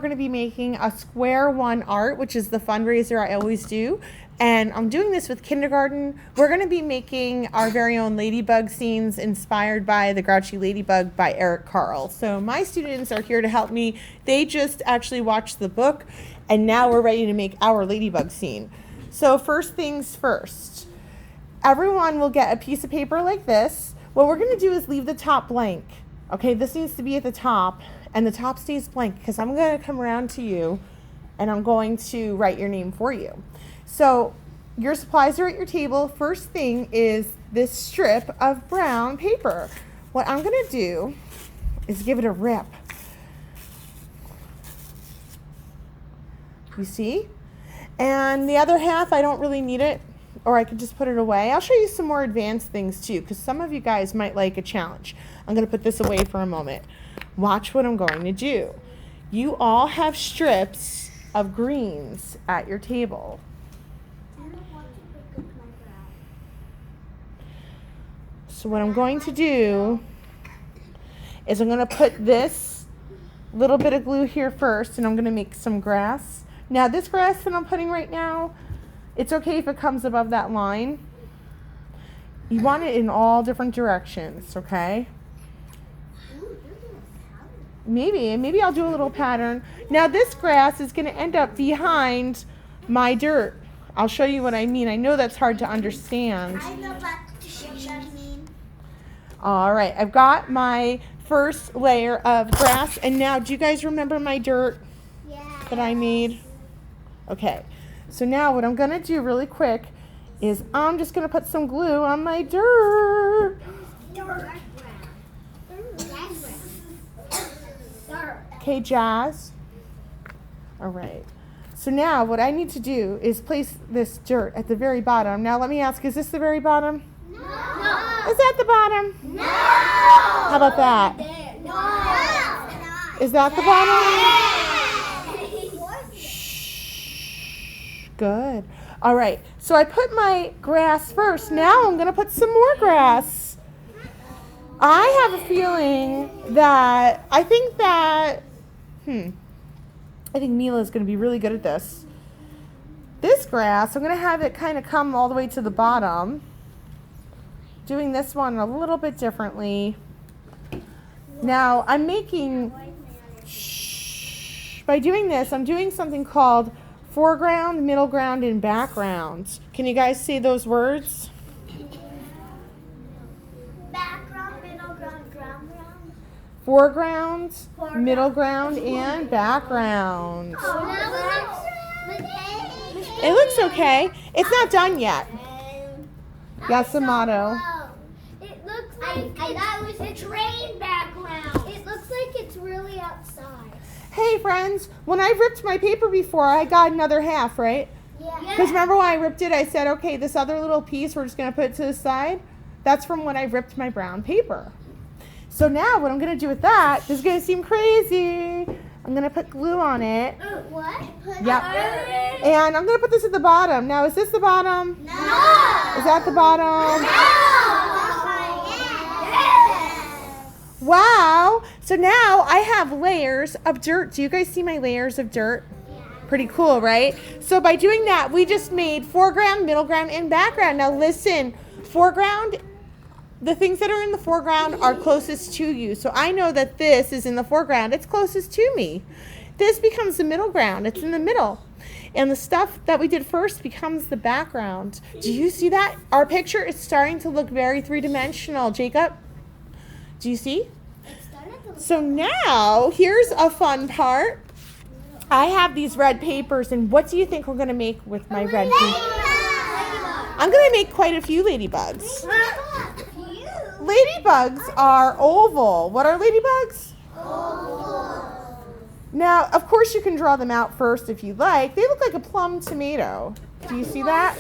We're going to be making a square one art, which is the fundraiser I always do. And I'm doing this with kindergarten. We're going to be making our very own Ladybug scenes inspired by The Grouchy Ladybug by Eric Carle. So my students are here to help me. They just actually watched the book, and now we're ready to make our Ladybug scene. So first things first, everyone will get a piece of paper like this. What we're going to do is leave the top blank. Okay, this needs to be at the top, and the top stays blank because I'm going to come around to you and I'm going to write your name for you. So your supplies are at your table. First thing is this strip of brown paper. What I'm going to do is give it a rip. You see? And the other half, I don't really need it, or I could just put it away. I'll show you some more advanced things too, because some of you guys might like a challenge. I'm going to put this away for a moment. Watch what I'm going to do. You all have strips of greens at your table. So what I'm going to do is I'm going to put this little bit of glue here first, and I'm going to make some grass. Now this grass that I'm putting right now, it's okay if it comes above that line. You want it in all different directions, okay? Maybe I'll do a little pattern. Now this grass is going to end up behind my dirt. I'll show you what I mean. I know that's hard to understand. I know what you mean. All right, I've got my first layer of grass, and now do you guys remember my dirt that I made? Okay, so now what I'm going to do really quick is I'm just going to put some glue on my dirt. Okay, Jazz. All right. So now what I need to do is place this dirt at the very bottom. Now let me ask, is this the very bottom? No. Is that the bottom? No. How about that? No. Is that the bottom? Good. All right. So I put my grass first. Now I'm going to put some more grass. I have a feeling that I think Mila's going to be really good at this. This grass, I'm going to have it kind of come all the way to the bottom. Doing this one a little bit differently. Now I'm making, by doing this, I'm doing something called foreground, middle ground, and background. Can you guys say those words? Background, middle ground, ground. Foreground, middle ground, and background. It looks okay. It's not done yet. That's the motto. It looks like that was a train background. It looks like it's really outside. Hey friends, when I ripped my paper before, I got another half, right? Yeah. Because remember when I ripped it, I said, okay, this other little piece, we're just going to put it to the side. That's from when I ripped my brown paper. So now what I'm going to do with that is going to seem crazy. I'm going to put glue on it. What? Yep. And I'm going to put this at the bottom. Now, is this the bottom? No. Is that the bottom? No. Wow. So now I have layers of dirt. Do you guys see my layers of dirt? Pretty cool, right? So by doing that, we just made foreground, middle ground, and background. Now listen, foreground, the things that are in the foreground are closest to you. So I know that this is in the foreground. It's closest to me. This becomes the middle ground. It's in the middle. And the stuff that we did first becomes the background. Do you see that? Our picture is starting to look very three-dimensional. Jacob, do you see? So now, here's a fun part. I have these red papers, and what do you think we're going to make with my red paper? I'm going to make quite a few ladybugs. Ladybugs are oval. What are ladybugs? Oval. Now, of course, you can draw them out first if you like. They look like a plum tomato. Do you see that?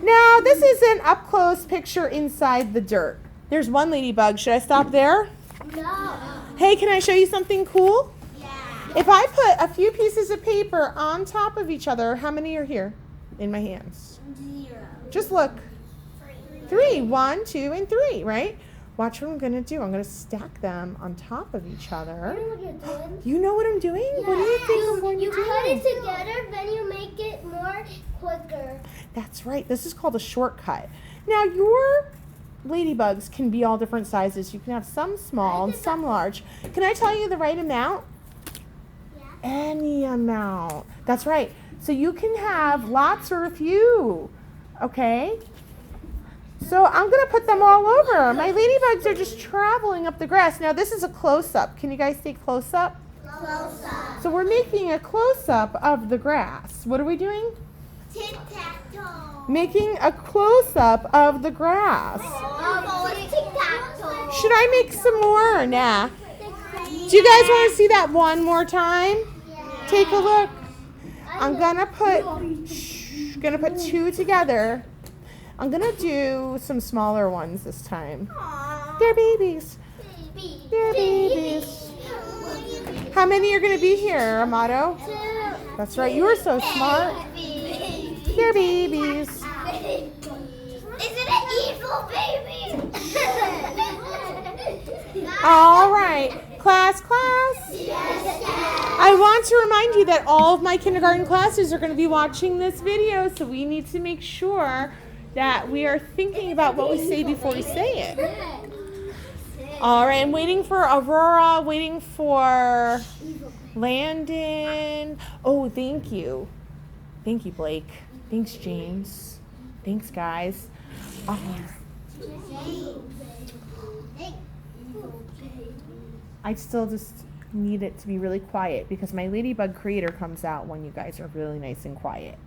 Now, this is an up-close picture inside the dirt. There's one ladybug. Should I stop there? No. Hey, can I show you something cool? Yeah. If I put a few pieces of paper on top of each other, how many are here in my hands? 0. Just look. 3. 1, 2, and 3, right? Watch what I'm going to do. I'm going to stack them on top of each other. You know what you're doing? You know what I'm doing? Yeah. What do you think I'm going to do? You cut it together, then you make it more quicker. That's right. This is called a shortcut. Now, your ladybugs can be all different sizes. You can have some small and some large. Can I tell you the right amount? Yeah. Any amount. That's right. So you can have lots or a few. Okay? So I'm going to put them all over. My ladybugs are just traveling up the grass. Now this is a close-up. Can you guys see close-up? Close-up. So we're making a close-up of the grass. What are we doing? Tic-tac-toe. Making a close-up of the grass. Tic-tac-toe. Should I make some more or nah? Do you guys want to see that one more time? Yeah. Take a look. I'm gonna put two together. I'm gonna do some smaller ones this time. They're babies. They're babies. How many are gonna be here, Amato? That's right. You are so smart. They're babies. Is it an evil baby? All right. Class. I want to remind you that all of my kindergarten classes are going to be watching this video, so we need to make sure that we are thinking about what we say before we say it. All right, I'm waiting for Aurora, waiting for Landon. Oh, thank you. Thank you, Blake. Thanks, James. Thanks, guys. I still just need it to be really quiet because my Ladybug creator comes out when you guys are really nice and quiet.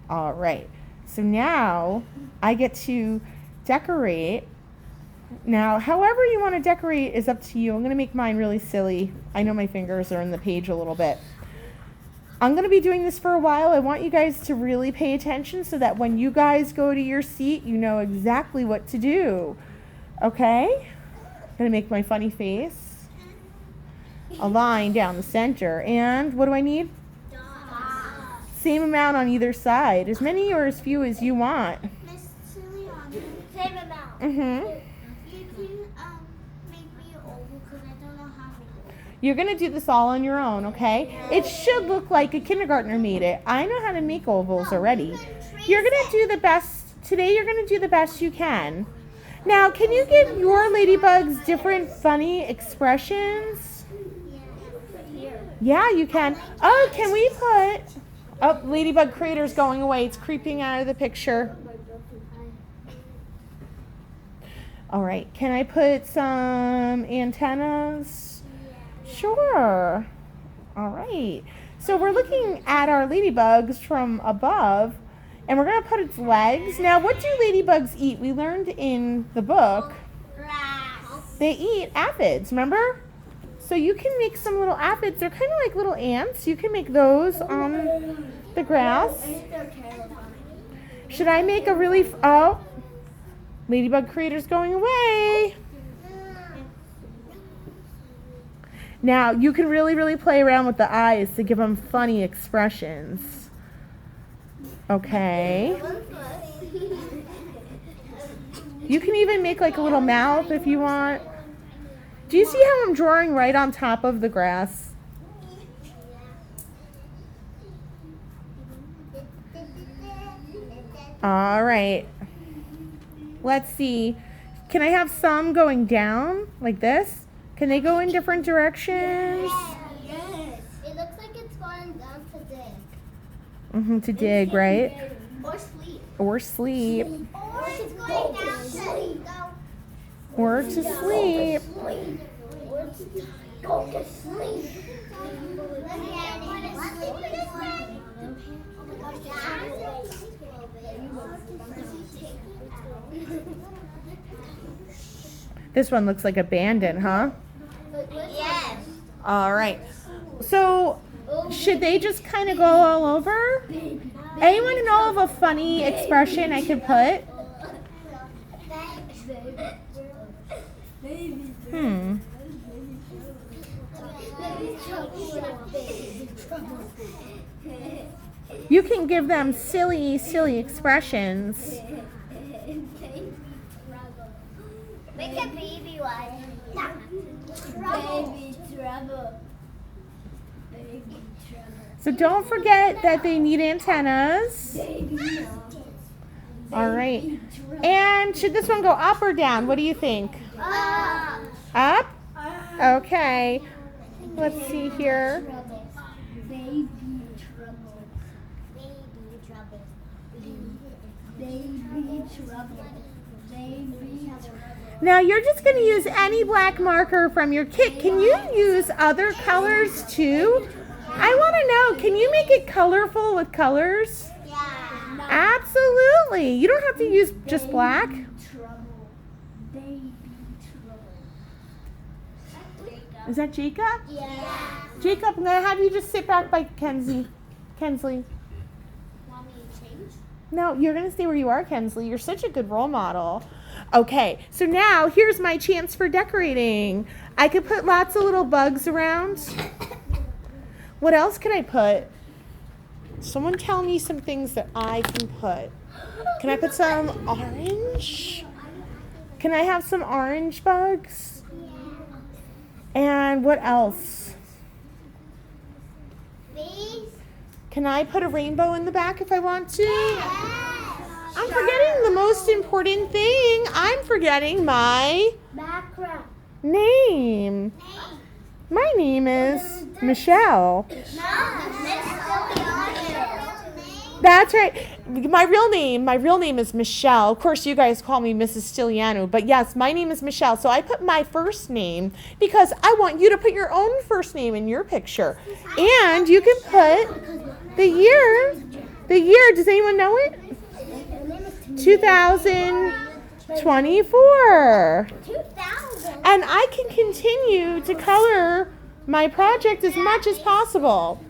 All right. So now I get to decorate. Now, however you want to decorate is up to you. I'm going to make mine really silly. I know my fingers are in the page a little bit. I'm going to be doing this for a while. I want you guys to really pay attention so that when you guys go to your seat, you know exactly what to do. Okay? I'm going to make my funny face. A line down the center. And what do I need? Same amount on either side. As many or as few as you want. Same amount. Mm-hmm. You can make me oval because I don't know how to. You're going to do this all on your own, okay? It should look like a kindergartner made it. I know how to make ovals already. You're going to do the best. Today you're going to do the best you can. Now, can you give your ladybugs different funny expressions? Yeah, you can. Oh, can we put... Oh, Ladybug Creator's going away. It's creeping out of the picture. All right. Can I put some antennas? Sure. All right. So we're looking at our ladybugs from above, and we're going to put its legs. Now, what do ladybugs eat? We learned in the book they eat aphids, remember? So you can make some little aphids. They're kind of like little ants. You can make those on the grass. Should I make a really... Oh, Ladybug Creator's going away. Now, you can really play around with the eyes to give them funny expressions. Okay. You can even make like a little mouth if you want. Do you see how I'm drawing right on top of the grass? All right. Let's see. Can I have some going down like this? Can they go in different directions? Yes. It looks like it's going down to dig. Mm-hmm, to dig, right? Or sleep. Or sleep. Or it's going down to go. Or to sleep. Or to go to sleep. This one looks like abandoned, huh? Yes. All right. So, should they just kind of go all over? Anyone know of a funny expression I could put? You can give them silly expressions. Make a baby one. Baby trouble. Baby trouble. So don't forget that they need antennas. Baby. All right. And should this one go up or down? What do you think? Up? Okay. Let's see here. Baby trouble. Baby trouble. Baby trouble. Baby trouble. Now you're just going to use any black marker from your kit. Can you use other colors too? I want to know, can you make it colorful with colors? Yeah. Absolutely. You don't have to use just black. Trouble. Baby trouble. Is that Jacob? Yeah. Jacob, I'm going to have you just sit back by Kensley. Want me to change? No, you're going to stay where you are, Kensley. You're such a good role model. Okay, so now here's my chance for decorating. I could put lots of little bugs around. What else can I put? Someone tell me some things that I can put. Can I put some orange? Can I have some orange bugs? And what else? These? Can I put a rainbow in the back if I want to? I'm forgetting the most important thing. I'm forgetting my Background. name. My name is Michelle. That's right. My real name is Michelle. Of course, you guys call me Mrs. Stiliano, but yes, my name is Michelle. So I put my first name because I want you to put your own first name in your picture. And you can put the year. The year, does anyone know it? 2024. 2000. And I can continue to color my project as much as possible.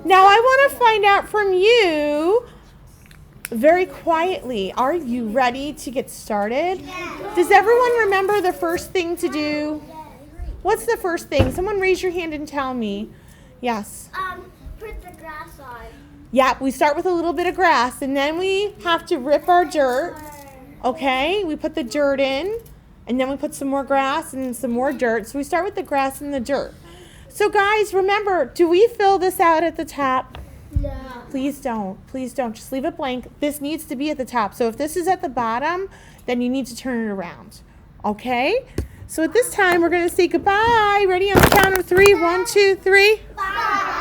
Now I want to find out from you very quietly. Are you ready to get started? Does everyone remember the first thing to do? What's the first thing? Someone raise your hand and tell me. Yes. Put the grass on. Yeah, we start with a little bit of grass and then we have to rip our dirt. Okay, we put the dirt in and then we put some more grass and some more dirt. So we start with the grass and the dirt. So guys, remember, do we fill this out at the top? No. Please don't. Please don't. Just leave it blank. This needs to be at the top. So if this is at the bottom, then you need to turn it around. Okay? So at this time, we're going to say goodbye. Ready on the count of 3? 1, 2, 3. Bye.